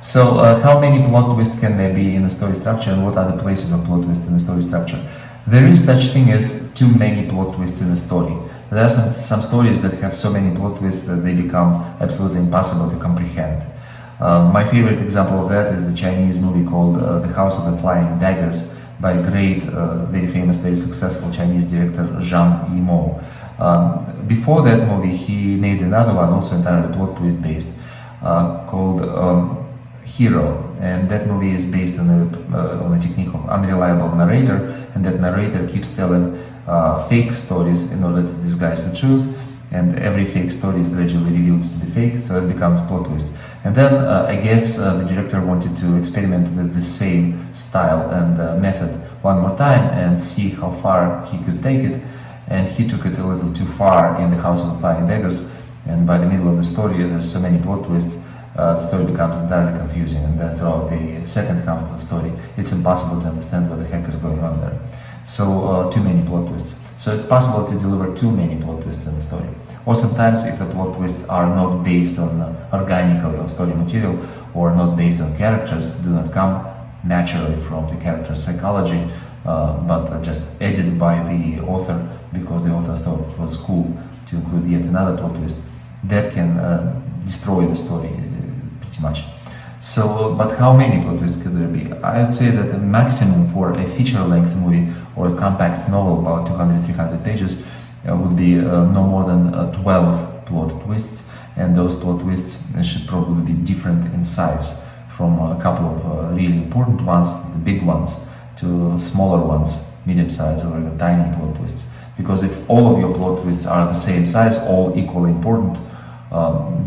So, how many plot twists can there be in a story structure, and what are the places of plot twists in the story structure? There is such thing as too many plot twists in a story. There are some stories that have so many plot twists that they become absolutely impossible to comprehend. My favorite example of that is the Chinese movie called The House of the Flying Daggers by a great, very famous, very successful Chinese director Zhang Yimou. Before that movie, he made another one, also entirely plot twist based, called Hero, and that movie is based on a technique of unreliable narrator, and that narrator keeps telling fake stories in order to disguise the truth, and every fake story is gradually revealed to be fake, so it becomes plot twist. And then I guess the director wanted to experiment with the same style and method one more time and see how far he could take it, and he took it a little too far in The House of the Flying Daggers, and by the middle of the story there's so many plot twists. The story becomes entirely confusing, and then throughout the second half of the story it's impossible to understand what the heck is going on there. So too many plot twists. So it's possible to deliver too many plot twists in the story. Or sometimes if the plot twists are not based on organically on story material, or not based on characters, do not come naturally from the character's psychology, but just added by the author because the author thought it was cool to include yet another plot twist, that can destroy the story pretty much. So, but how many plot twists could there be? I would say that a maximum for a feature-length movie or a compact novel about 200-300 pages would be no more than 12 plot twists, and those plot twists should probably be different in size, from a couple of really important ones, the big ones, to smaller ones, medium-sized or even tiny plot twists. Because if all of your plot twists are the same size, all equally important,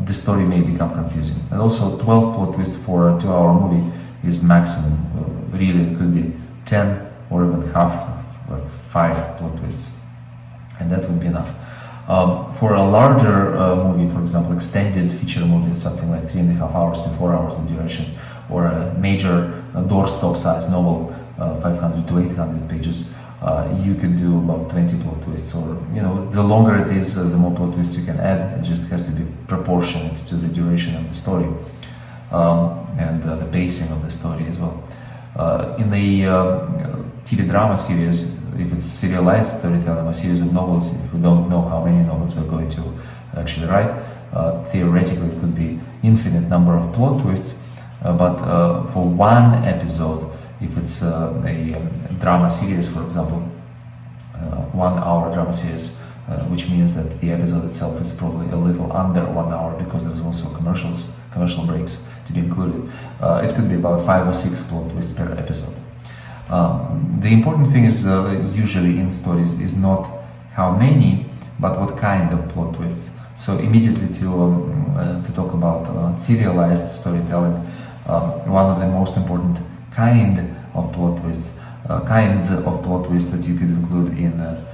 the story may become confusing. And also 12 plot twists for a 2-hour movie is maximum. Really, it could be 10 or even half, or 5 plot twists, and that would be enough. For a larger movie, for example, extended feature movie, something like 3.5 hours to 4 hours in duration, or a major doorstop size novel, 500 to 800 pages, you could do about 20 plot twists, or the longer it is, the more plot twists you can add. It just has to be proportionate to the duration of the story and the pacing of the story as well. In the TV drama series, if it's serialized storytelling, a series of novels, if we don't know how many novels we're going to actually write, theoretically it could be infinite number of plot twists, but for one episode, if it's a drama series, for example, 1 hour drama series, which means that the episode itself is probably a little under 1 hour because there's also commercial breaks to be included. It could be about 5 or 6 plot twists per episode. The important thing is usually in stories is not how many, but what kind of plot twists. So immediately to talk about serialized storytelling, one of the most important kinds of plot twists that you could include in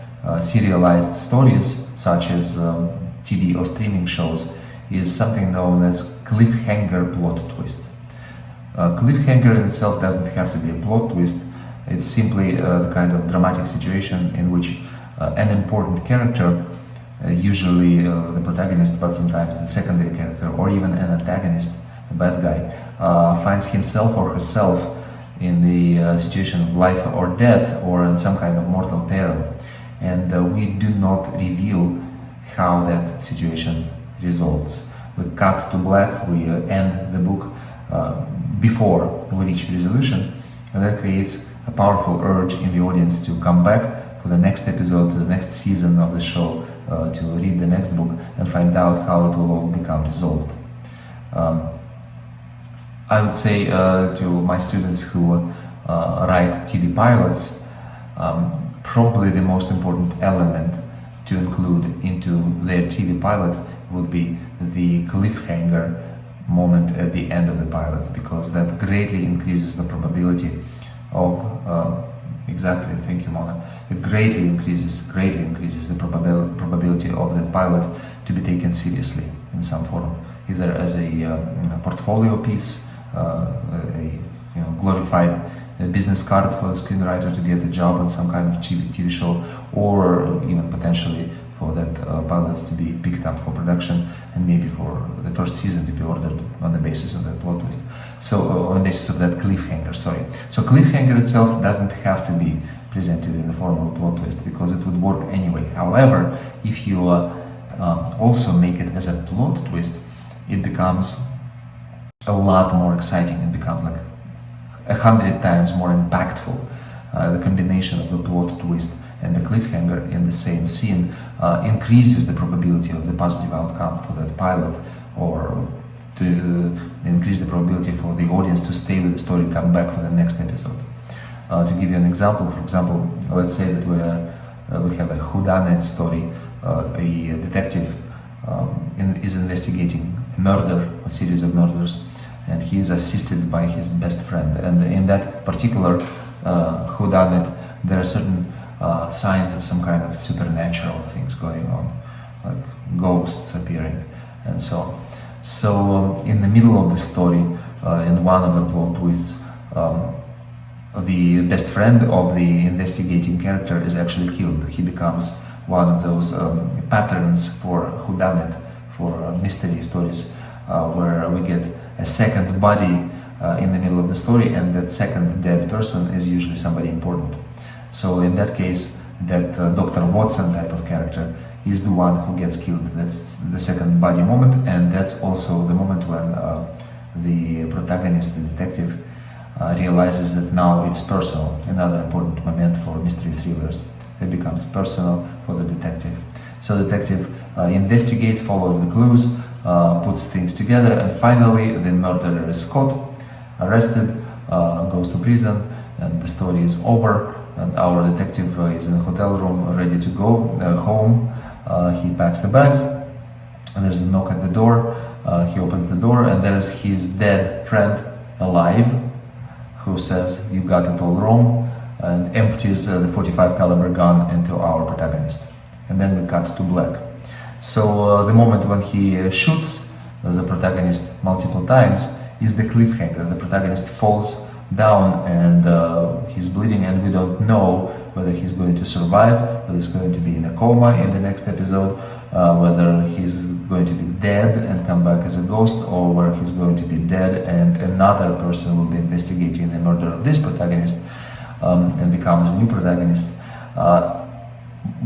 serialized stories, such as TV or streaming shows, is something known as cliffhanger plot twist. Cliffhanger in itself doesn't have to be a plot twist. It's simply the kind of dramatic situation in which an important character, usually the protagonist, but sometimes the secondary character, or even an antagonist, a bad guy, finds himself or herself in the situation of life or death, or in some kind of mortal peril. And we do not reveal how that situation resolves. We cut to black, we end the book before we reach resolution, and that creates a powerful urge in the audience to come back for the next episode, to the next season of the show, to read the next book and find out how it will all become resolved. I would say to my students who write TV pilots, probably the most important element to include into their TV pilot would be the cliffhanger moment at the end of the pilot, because that greatly increases the probability of exactly, thank you, Mona. It greatly increases the probability of that pilot to be taken seriously in some form, either as a portfolio piece, a glorified a business card for the screenwriter to get a job on some kind of TV show, or even potentially for that pilot to be picked up for production, and maybe for the first season to be ordered on the basis of that plot twist. So on the basis of that cliffhanger, sorry. So cliffhanger itself doesn't have to be presented in the form of a plot twist, because it would work anyway. However, if you also make it as a plot twist, it becomes a lot more exciting. It becomes like 100 times more impactful. The combination of the plot twist and the cliffhanger in the same scene increases the probability of the positive outcome for that pilot, or to increase the probability for the audience to stay with the story and come back for the next episode. To give you an example, for example, let's say that we have a whodunit story. A detective is investigating a murder, a series of murders, and he is assisted by his best friend. And in that particular whodunit, there are certain signs of some kind of supernatural things going on, like ghosts appearing and so on. So in the middle of the story, in one of the plot twists, the best friend of the investigating character is actually killed. He becomes one of those patterns for whodunit, for mystery stories, where we get a second body in the middle of the story, and that second dead person is usually somebody important. So in that case, that Dr. Watson type of character is the one who gets killed. That's the second body moment, and that's also the moment when the protagonist, the detective, realizes that now it's personal. Another important moment for mystery thrillers. It becomes personal for the detective. So the detective investigates, follows the clues, puts things together, and finally the murderer is caught, arrested, goes to prison, and the story is over. And our detective is in a hotel room, ready to go home. He packs the bags, and there's a knock at the door. He opens the door, and there's his dead friend alive, who says, "You got it all wrong," and empties the .45 caliber gun into our protagonist. And then we cut to black. So the moment when he shoots the protagonist multiple times is the cliffhanger. The protagonist falls down and he's bleeding, and we don't know whether he's going to survive, whether he's going to be in a coma in the next episode, whether he's going to be dead and come back as a ghost, or whether he's going to be dead and another person will be investigating the murder of this protagonist and becomes a new protagonist.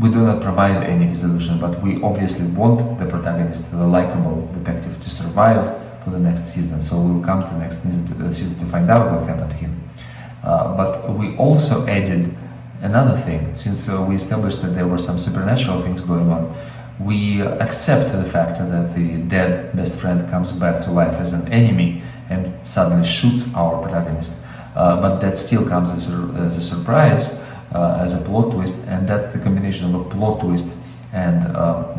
We do not provide any resolution, but we obviously want the protagonist, the likable detective, to survive for the next season. So we'll come to the next season to find out what happened to him. But we also added another thing. Since we established that there were some supernatural things going on, we accept the fact that the dead best friend comes back to life as an enemy and suddenly shoots our protagonist. But that still comes as a surprise, as a plot twist, and that's the combination of a plot twist and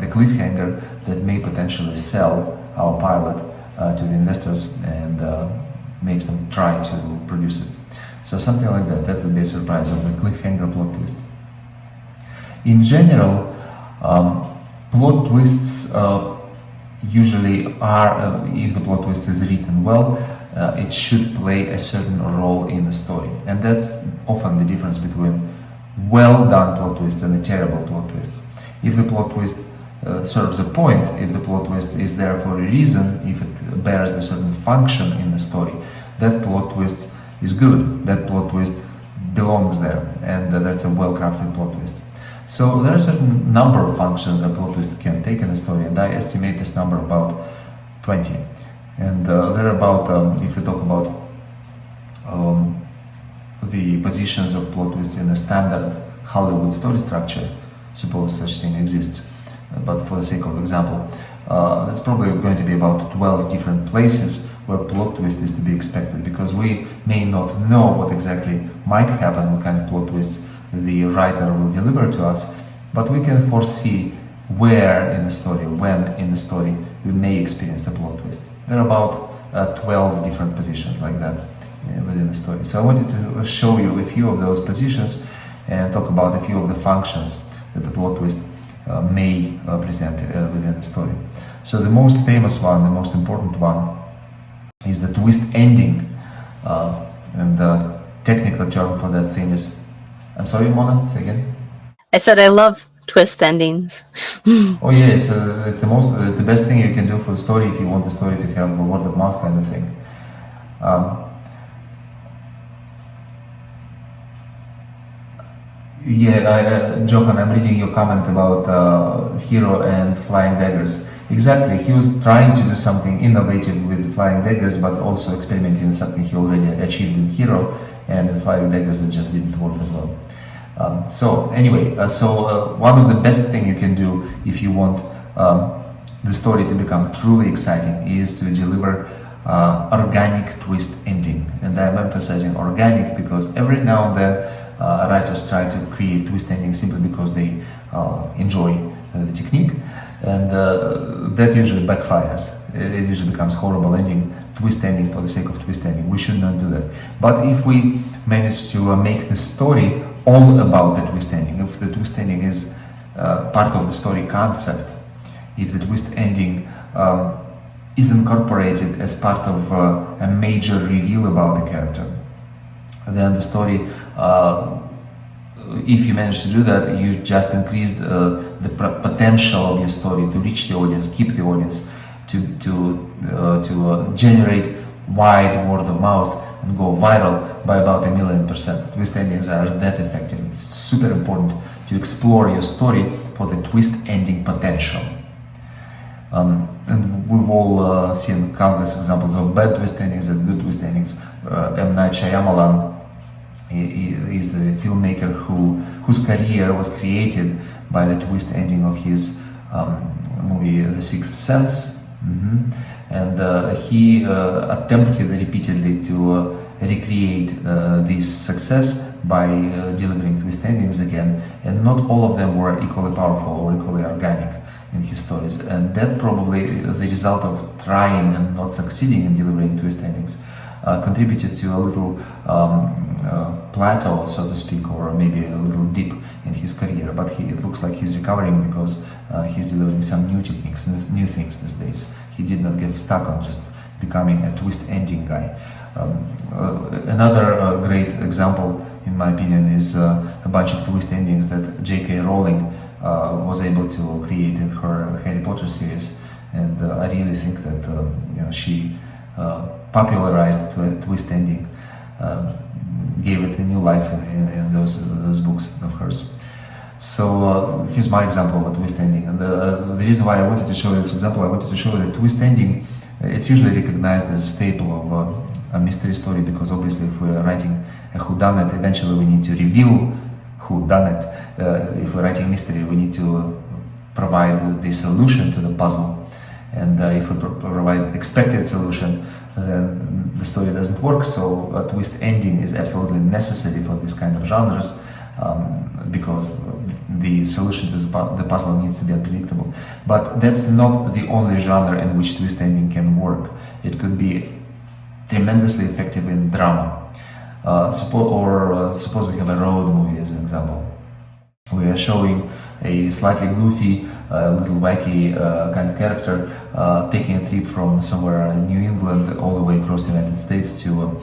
the cliffhanger that may potentially sell our pilot to the investors and makes them try to produce it. So something like that, that would be a surprise of a cliffhanger plot twist. In general, plot twists usually are, if the plot twist is written well, it should play a certain role in the story. And that's often the difference between well done plot twist and a terrible plot twist. If the plot twist serves a point, if the plot twist is there for a reason, if it bears a certain function in the story, that plot twist is good. That plot twist belongs there, and that's a well-crafted plot twist. So there are a certain number of functions a plot twist can take in a story, and I estimate this number about 20. And there are about, if we talk about the positions of plot twists in a standard Hollywood story structure, suppose such thing exists, but for the sake of example, that's probably going to be about 12 different places where plot twist is to be expected, because we may not know what exactly might happen, what kind of plot twists the writer will deliver to us, but we can foresee where in the story, when in the story, we may experience a plot twist. There are about 12 different positions like that within the story. So I wanted to show you a few of those positions and talk about a few of the functions that the plot twist may present within the story. So the most famous one, the most important one, is the twist ending. And technical term for that thing is, I'm sorry, Mona, say again. I said I love twist endings. Oh yeah, it's the best thing you can do for the story if you want the story to have a word of mouth kind of thing. Johan, I'm reading your comment about Hero and Flying Daggers. Exactly, he was trying to do something innovative with Flying Daggers, but also experimenting with something he already achieved in Hero, and in Flying Daggers it just didn't work as well. One of the best thing you can do if you want the story to become truly exciting is to deliver organic twist ending. And I'm emphasizing organic because every now and then writers try to create twist endings simply because they enjoy the technique, and that usually backfires. It usually becomes horrible ending, twist ending for the sake of twist ending. We should not do that. But if we manage to make the story all about the twist ending, if the twist ending is part of the story concept, if the twist ending is incorporated as part of a major reveal about the character, then the story, if you manage to do that, you just increase the potential of your story to reach the audience, keep the audience, to generate wide word of mouth and go viral by about 1,000,000%. Twist endings are that effective. It's super important to explore your story for the twist ending potential. And we've all seen countless examples of bad twist endings and good twist endings. M. Night Shyamalan is a filmmaker whose career was created by the twist ending of his movie The Sixth Sense. And he attempted repeatedly to recreate this success by delivering twist endings again, and not all of them were equally powerful or equally organic in his stories, and that probably the result of trying and not succeeding in delivering twist endings contributed to a little plateau, so to speak, or maybe a little dip in his career. But it looks like he's recovering because he's delivering some new techniques, new things these days. He did not get stuck on just becoming a twist ending guy. Another great example, in my opinion, is a bunch of twist endings that J.K. Rowling was able to create in her Harry Potter series, and I really think that she popularized twist ending, gave it a new life in those books of hers. So here's my example of a twist ending, and the reason why I wanted to show this example, I wanted to show that twist ending, it's usually recognized as a staple of a mystery story, because obviously if we're writing a whodunit, eventually we need to reveal who done it. If we're writing mystery, we need to provide the solution to the puzzle, and if we provide expected solution, then the story doesn't work. So a twist ending is absolutely necessary for this kind of genres, because the solution to the puzzle needs to be unpredictable. But that's not the only genre in which twist ending can work. It could be tremendously effective in drama. Suppose we have a road movie as an example. We are showing a slightly goofy, little wacky kind of character taking a trip from somewhere in New England all the way across the United States to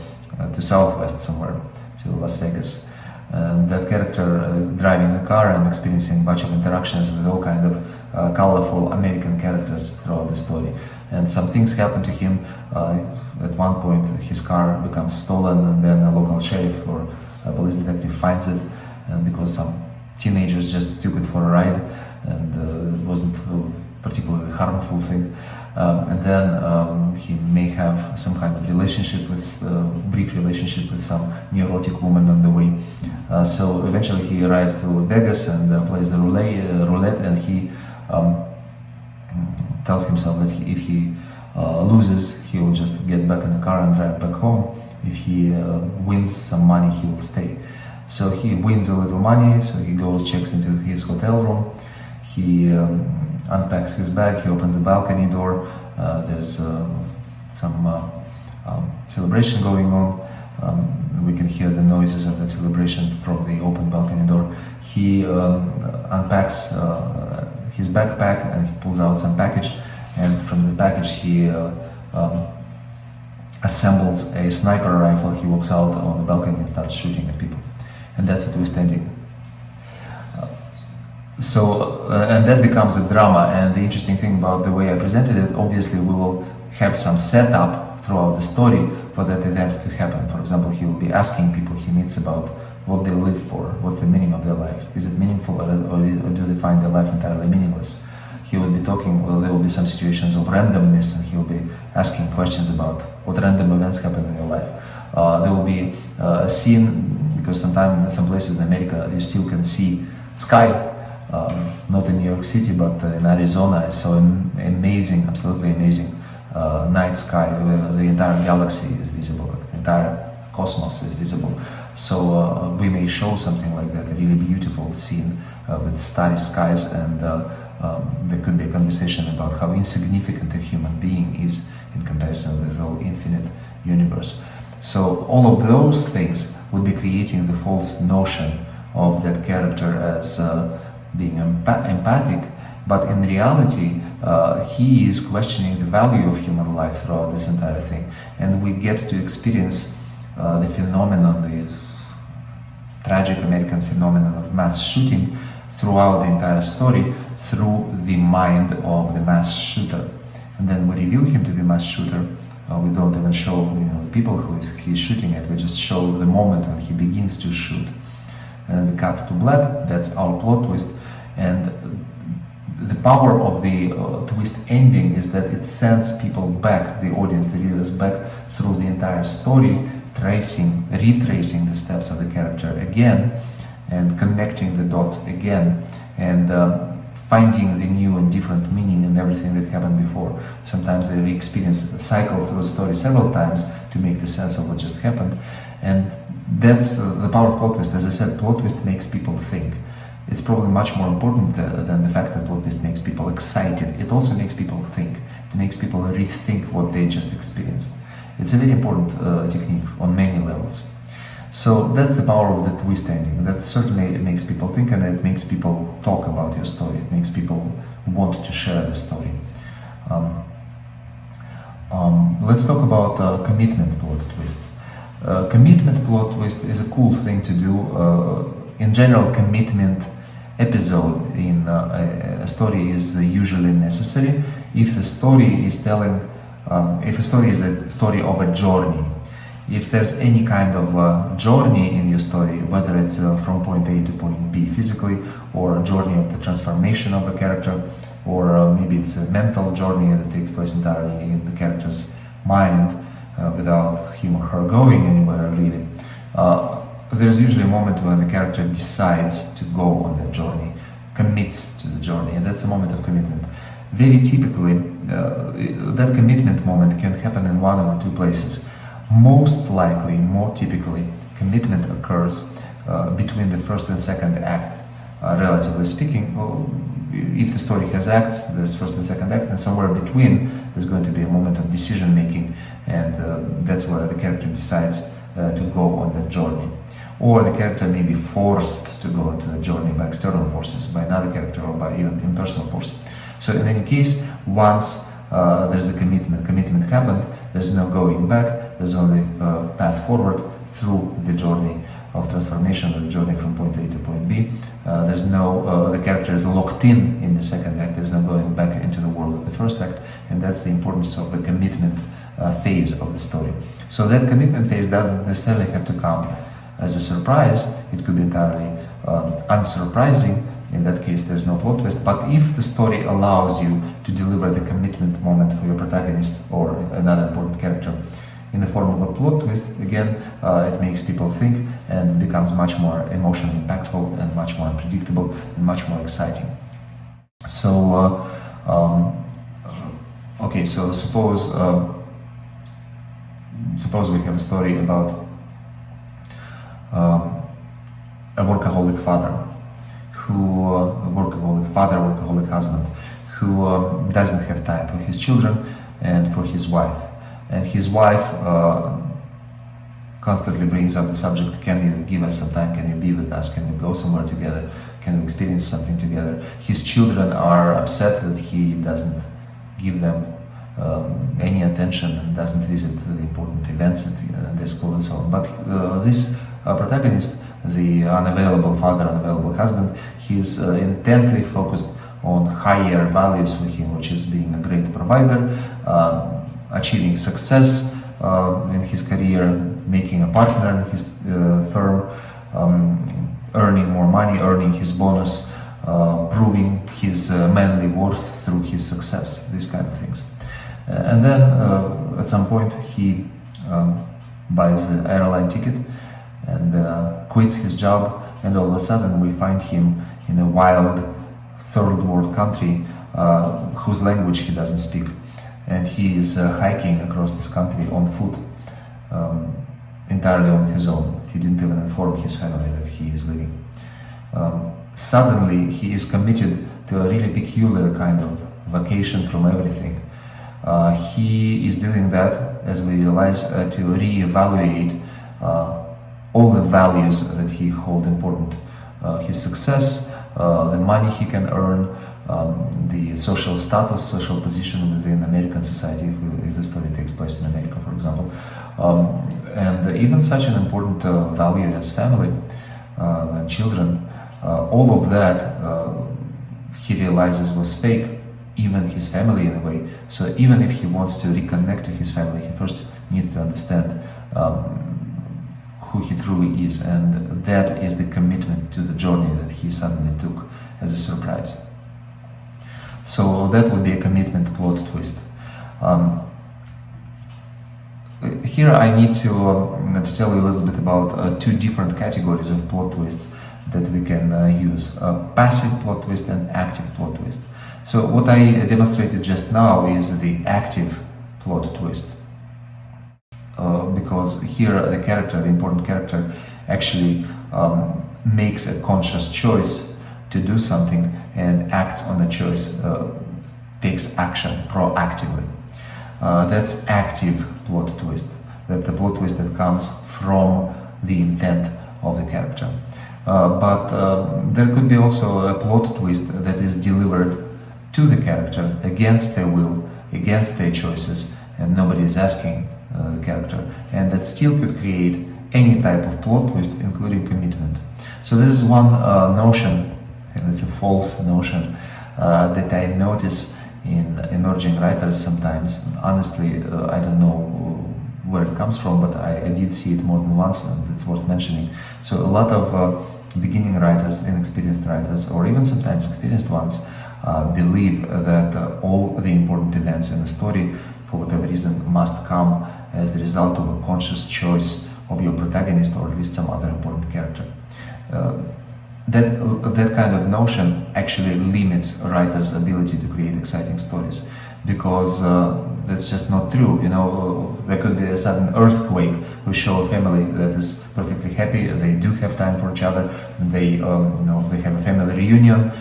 Southwest somewhere, to Las Vegas. And that character is driving a car and experiencing a bunch of interactions with all kind of colorful American characters throughout the story. And some things happen to him. At one point his car becomes stolen, and then a local sheriff or a police detective finds it, and because some teenagers just took it for a ride, and it wasn't a particularly harmful thing. And then he may have some kind of relationship with, brief relationship with some neurotic woman on the way. So eventually he arrives to Vegas and plays the roulette, and he tells himself that if he loses, he will just get back in the car and drive back home. If he wins some money, he will stay. So he wins a little money, so he goes, checks into his hotel room, he unpacks his bag, he opens the balcony door, there's some celebration going on. We can hear the noises of that celebration from the open balcony door. He unpacks his backpack and he pulls out some package, and from the package he assembles a sniper rifle, he walks out on the balcony and starts shooting at people. And that's a twist ending. And that becomes a drama. And the interesting thing about the way I presented it, obviously we will have some setup throughout the story for that event to happen. For example, he will be asking people he meets about what they live for, what's the meaning of their life. Is it meaningful, or do they find their life entirely meaningless? He will be talking, well, there will be some situations of randomness, and he will be asking questions about what random events happen in your life. There will be a scene, because sometimes in some places in America you still can see sky. Not in New York City, but in Arizona, I saw an amazing, absolutely amazing night sky where the entire galaxy is visible, the entire cosmos is visible. So we may show something like that, a really beautiful scene with starry skies, and there could be a conversation about how insignificant a human being is in comparison with the whole infinite universe. So all of those things would be creating the false notion of that character as being empathic, but in reality he is questioning the value of human life throughout this entire thing, and we get to experience the phenomenon, the tragic American phenomenon of mass shooting throughout the entire story through the mind of the mass shooter. And then we reveal him to be mass shooter. We don't even show the people who he's shooting at, we just show the moment when he begins to shoot. And then we cut to black. That's our plot twist. And the power of the twist ending is that it sends people back, the audience, the readers, back through the entire story, retracing the steps of the character again, and connecting the dots again, and finding the new and different meaning in everything that happened before. Sometimes they re-experience the cycle through the story several times to make the sense of what just happened. And that's the power of plot twist. As I said, plot twist makes people think. It's probably much more important than the fact that plot twist makes people excited. It also makes people think. It makes people rethink what they just experienced. It's a very important technique on many levels. So that's the power of the twist ending. That certainly makes people think, and it makes people talk about your story. It makes people want to share the story. Let's talk about commitment plot twist. Commitment plot twist is a cool thing to do. In general, commitment episode in a story is usually necessary if the story is telling, if a story is a story of a journey. If there's any kind of journey in your story, whether it's from point A to point B physically, or a journey of the transformation of a character, or maybe it's a mental journey that takes place entirely in the character's mind without him or her going anywhere really. There's usually a moment when the character decides to go on that journey, commits to the journey, and that's a moment of commitment. Very typically, that commitment moment can happen in one of the two places. Most likely, more typically, commitment occurs between the first and second act. Relatively speaking, if the story has acts, there's first and second act, and somewhere between there's going to be a moment of decision making, and that's where the character decides to go on that journey. Or the character may be forced to go into the journey by external forces, by another character, or by even impersonal force. So in any case, once there's a commitment happened, there's no going back, there's only a path forward through the journey of transformation, the journey from point A to point B. There's no, the character is locked in the second act, there's no going back into the world of the first act, and that's the importance of the commitment phase of the story. So that commitment phase doesn't necessarily have to come as a surprise. It could be entirely unsurprising. In that case, there's no plot twist. But if the story allows you to deliver the commitment moment for your protagonist or another important character in the form of a plot twist, again, it makes people think and becomes much more emotionally impactful and much more unpredictable and much more exciting. So, okay, so suppose we have a story about a workaholic father, workaholic husband, who doesn't have time for his children and for his wife. And his wife constantly brings up the subject, can you give us some time, can you be with us, can we go somewhere together, can we experience something together. His children are upset that he doesn't give them any attention and doesn't visit the important events at the school and so on. But this protagonist, the unavailable father, unavailable husband, he's intently focused on higher values for him, which is being a great provider, achieving success in his career, making a partner in his firm, earning more money, earning his bonus, proving his manly worth through his success, these kind of things. And then at some point he buys an airline ticket and quits his job, and all of a sudden we find him in a wild third world country whose language he doesn't speak, and he is hiking across this country on foot, entirely on his own. He didn't even inform his family that he is leaving. Suddenly he is committed to a really peculiar kind of vacation from everything. He is doing that, as we realize, to reevaluate all the values that he holds important. His success, the money he can earn, the social status, social position within American society, if the story takes place in America, for example, and even such an important value as family and children. All of that he realizes was fake, even his family in a way. So even if he wants to reconnect to his family, he first needs to understand who he truly is, and that is the commitment to the journey that he suddenly took as a surprise. So that would be a commitment plot twist. Here I need to tell you a little bit about two different categories of plot twists that we can use: passive plot twist and active plot twist. So what I demonstrated just now is the active plot twist, because here the important character, actually makes a conscious choice to do something and acts on the choice, takes action proactively. That's active plot twist, that the plot twist that comes from the intent of the character. But there could be also a plot twist that is delivered to the character against their will, against their choices, and nobody is asking the character, and that still could create any type of plot twist, including commitment. So there is one notion, and it's a false notion, that I notice in emerging writers sometimes. Honestly, I don't know where it comes from, but I did see it more than once, and it's worth mentioning. So a lot of beginning writers, inexperienced writers, or even sometimes experienced ones, believe that all the important events in the story, for whatever reason, must come as the result of a conscious choice of your protagonist, or at least some other important character. That kind of notion actually limits a writer's ability to create exciting stories, because that's just not true. You know, there could be a sudden earthquake. We show a family that is perfectly happy. They do have time for each other. They have a family reunion.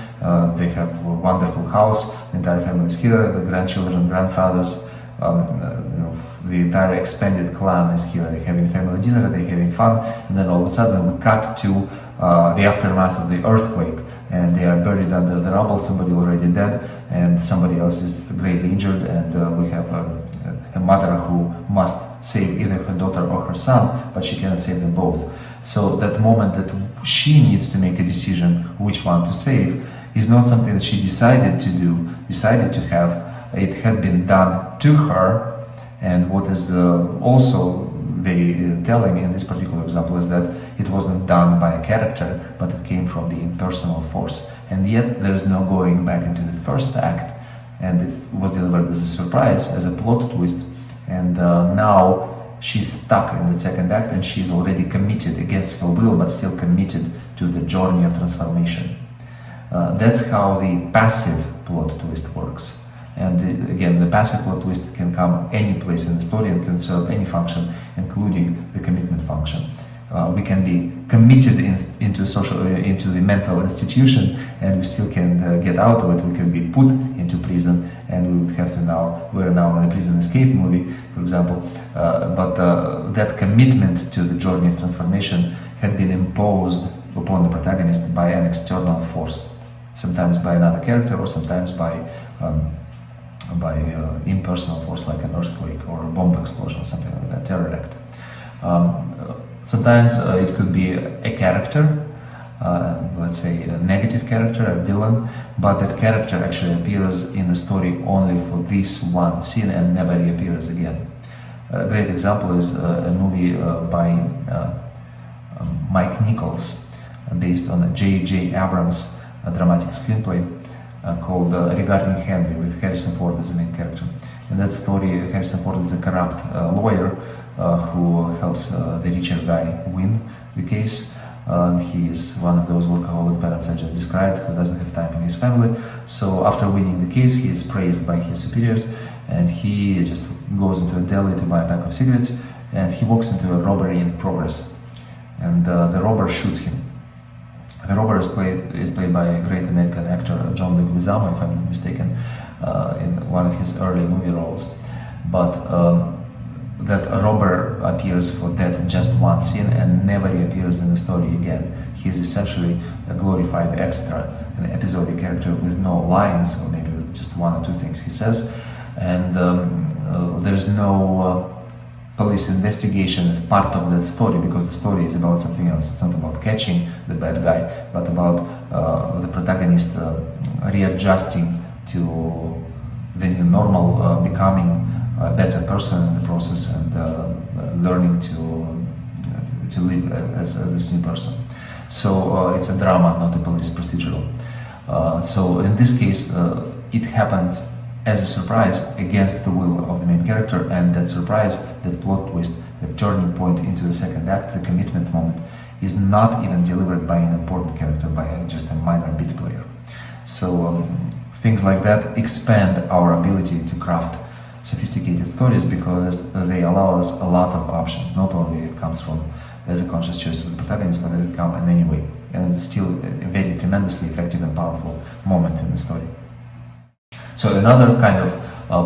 They have a wonderful house. The entire family is here. The grandchildren, grandfathers, the entire expanded clan is here. They're having family dinner. They're having fun. And then all of a sudden, we cut to the aftermath of the earthquake, and they are buried under the rubble. Somebody already dead, and somebody else is greatly injured, and we have a mother who must save either her daughter or her son, but she cannot save them both. So that moment that she needs to make a decision which one to save is not something that she decided to do, decided to have. It had been done to her, and what is also very telling in this particular example is that it wasn't done by a character, but it came from the impersonal force. And yet there is no going back into the first act, and it was delivered as a surprise, as a plot twist. And now she's stuck in the second act, and she's already committed against her will, but still committed to the journey of transformation. That's how the passive plot twist works. And again, the passive plot twist can come any place in the story and can serve any function, including the commitment function. We can be committed into the mental institution, and we still can get out of it. We can be put into prison, and we would have to we're now in a prison escape movie, for example. But that commitment to the journey of transformation had been imposed upon the protagonist by an external force, sometimes by another character, or sometimes by by impersonal force like an earthquake or a bomb explosion or something like that, terror act. Sometimes it could be a character, let's say a negative character, a villain, but that character actually appears in the story only for this one scene and never reappears again. A great example is a movie by Mike Nichols, based on a J.J. Abrams dramatic screenplay called Regarding Henry, with Harrison Ford as the main character. In that story, Harrison Ford is a corrupt lawyer who helps the richer guy win the case. He is one of those workaholic parents I just described, who doesn't have time for his family. So after winning the case, he is praised by his superiors, and he just goes into a deli to buy a pack of cigarettes, and he walks into a robbery in progress, and the robber shoots him. The robber is played by a great American actor, John Leguizamo, if I'm not mistaken, in one of his early movie roles. But that robber appears for that just one scene and never reappears in the story again. He is essentially a glorified extra, an episodic character with no lines, or maybe with just one or two things he says, and there's no police investigation as part of that story, because the story is about something else. It's not about catching the bad guy, but about the protagonist readjusting to the new normal, becoming a better person in the process, and learning to live as this new person. So it's a drama, not a police procedural. So in this case, it happens as a surprise against the will of the main character, and that surprise, that plot twist, that turning point into the second act, the commitment moment, is not even delivered by an important character, by just a minor bit player. So things like that expand our ability to craft sophisticated stories, because they allow us a lot of options. Not only it comes from as a conscious choice of the protagonist, but it comes in any way, and it's still a very tremendously effective and powerful moment in the story. So another kind of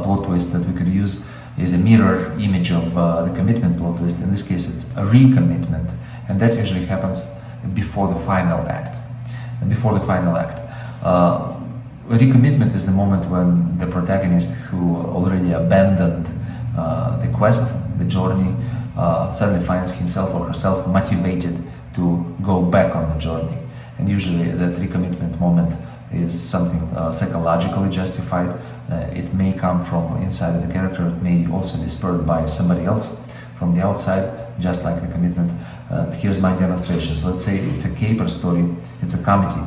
plot twist that we could use is a mirror image of the commitment plot twist. In this case, it's a recommitment, and that usually happens before the final act. Before the final act, recommitment is the moment when the protagonist, who already abandoned the quest, the journey, suddenly finds himself or herself motivated to go back on the journey. And usually that recommitment moment is something psychologically justified. It may come from inside of the character, it may also be spurred by somebody else from the outside, just like the commitment. Here's my demonstration. So let's say it's a caper story, it's a comical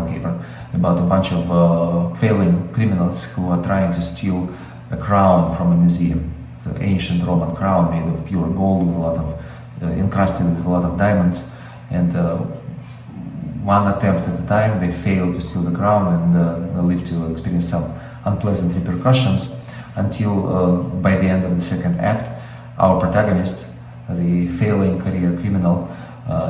caper about a bunch of failing criminals who are trying to steal a crown from a museum. It's an ancient Roman crown made of pure gold with a lot of encrusted with a lot of diamonds, and one attempt at a time they fail to steal the crown, and live to experience some unpleasant repercussions until by the end of the second act, our protagonist, the failing career criminal,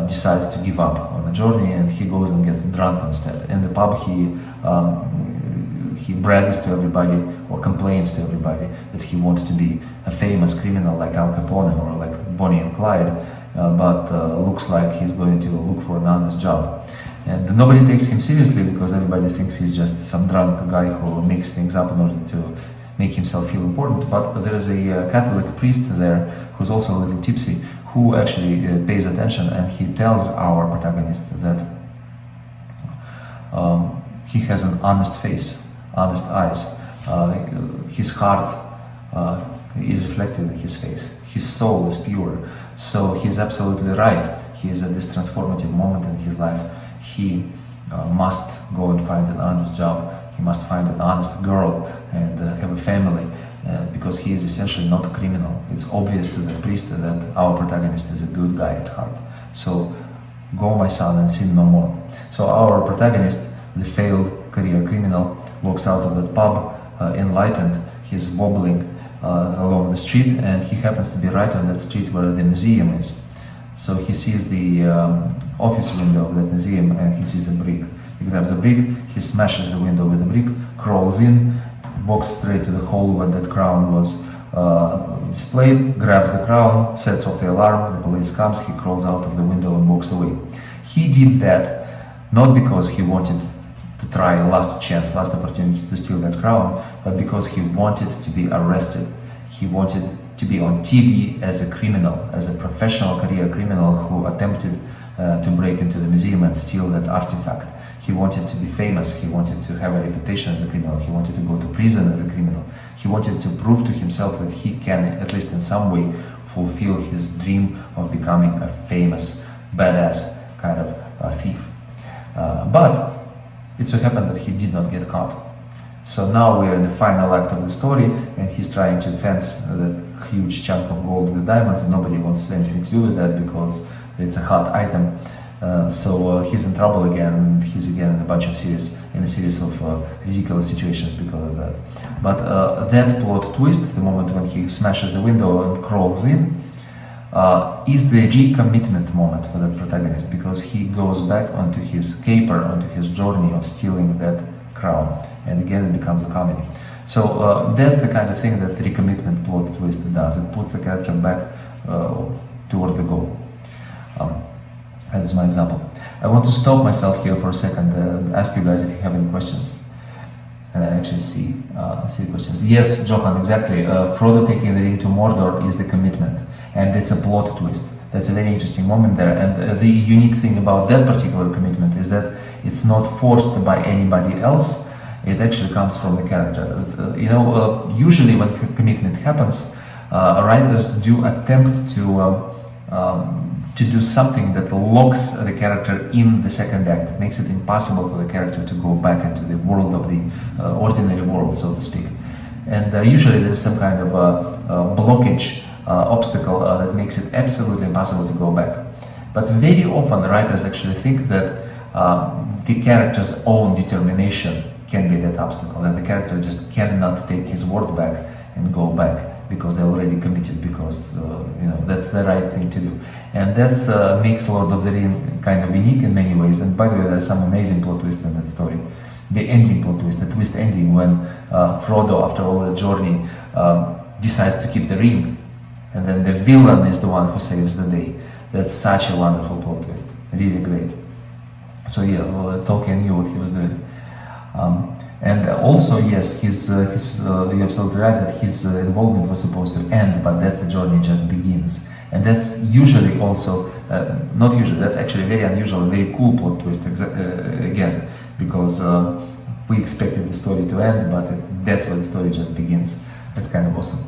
decides to give up on the journey, and he goes and gets drunk instead. In the pub, he brags to everybody or complains to everybody that he wanted to be a famous criminal like Al Capone or like Bonnie and Clyde, but looks like he's going to look for an honest job. And nobody takes him seriously because everybody thinks he's just some drunk guy who makes things up in order to make himself feel important. But there is a Catholic priest there who's also a little tipsy, who actually pays attention, and he tells our protagonist that he has an honest face, honest eyes. His heart is reflected in his face. His soul is pure. So he's absolutely right. He is at this transformative moment in his life. He must go and find an honest job. He must find an honest girl and have a family, because he is essentially not a criminal. It's obvious to the priest that our protagonist is a good guy at heart. So go, my son, and sin no more. So our protagonist, the failed career criminal, walks out of that pub enlightened. He's wobbling along the street, and he happens to be right on that street where the museum is. So he sees the office window of that museum, and he sees a brick. He grabs a brick, he smashes the window with a brick, crawls in, walks straight to the hall where that crown was displayed, grabs the crown, sets off the alarm, the police comes, he crawls out of the window and walks away. He did that not because he wanted to try a last chance, last opportunity to steal that crown, but because he wanted to be arrested. He wanted to be on TV as a criminal, as a professional career criminal who attempted to break into the museum and steal that artifact. He wanted to be famous, he wanted to have a reputation as a criminal, he wanted to go to prison as a criminal. He wanted to prove to himself that he can, at least in some way, fulfill his dream of becoming a famous, badass kind of thief. But it so happened that he did not get caught. So now we're in the final act of the story, and he's trying to fence that huge chunk of gold with diamonds, and nobody wants anything to do with that because it's a hot item. So he's in trouble again, and he's again in a series of ridiculous situations because of that. But that plot twist, the moment when he smashes the window and crawls in, is the recommitment moment for that protagonist, because he goes back onto his caper, onto his journey of stealing that crown, and again it becomes a comedy. So that's the kind of thing that recommitment plot twist does. It puts the character back toward the goal. That is my example. I want to stop myself here for a second and ask you guys if you have any questions. And I actually see the questions. Yes, Johan, exactly. Frodo taking the ring to Mordor is the commitment, and it's a plot twist. That's a very interesting moment there. And the unique thing about that particular commitment is that it's not forced by anybody else. It actually comes from the character. Usually when commitment happens, writers do attempt to do something that locks the character in the second act. It makes it impossible for the character to go back into the world of the ordinary world, so to speak. And usually there is some kind of blockage, obstacle that makes it absolutely impossible to go back. But very often writers actually think that the character's own determination can be that obstacle, that the character just cannot take his word back and go back because they're already committed, because that's the right thing to do. And that's makes Lord of the Rings kind of unique in many ways. And by the way, there are some amazing plot twists in that story. The ending plot twist, the twist ending when Frodo, after all the journey, decides to keep the ring, and then the villain is the one who saves the day. That's such a wonderful plot twist, really great. So yeah, Tolkien knew what he was doing. And also, yes, you're absolutely right that his involvement was supposed to end, but that's the journey just begins. And that's usually also, not usually, that's actually very unusual, very cool plot twist again, because we expected the story to end, but that's where the story just begins. That's kind of awesome.